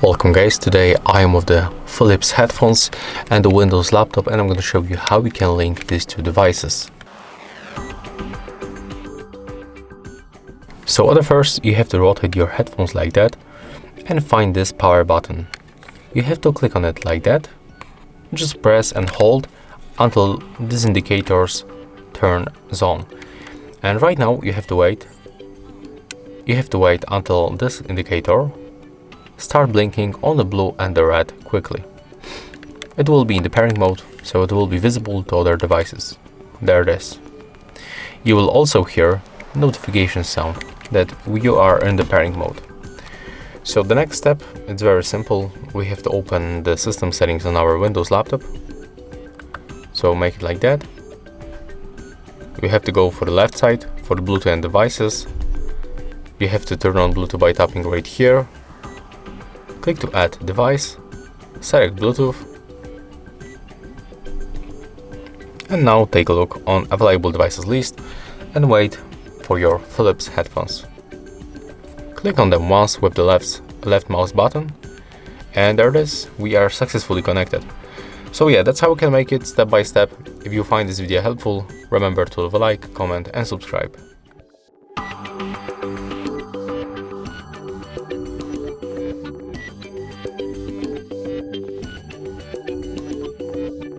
Welcome guys, today I am with the Philips headphones and the Windows laptop, and I'm going to show you how we can link these two devices. So at first you have to rotate your headphones like that and find this power button. You have to click on it like that, just press and hold until these indicators turn on. And right now you have to wait until this indicator start blinking on the blue and the red quickly. It will be in the pairing mode, so it will be visible to other devices. There it is. You will also hear notification sound that you are in the pairing mode. So the next step, it's very simple. We have to open the system settings on our Windows laptop. So make it like that. You have to go for the left side for the Bluetooth and devices. You have to turn on Bluetooth by tapping right here. Click to add device, select Bluetooth, and now take a look on available devices list and wait for your Philips headphones. Click on them once with the left mouse button, and there it is, we are successfully connected. So yeah, that's how we can make it step by step. If you find this video helpful, remember to leave a like, comment and subscribe.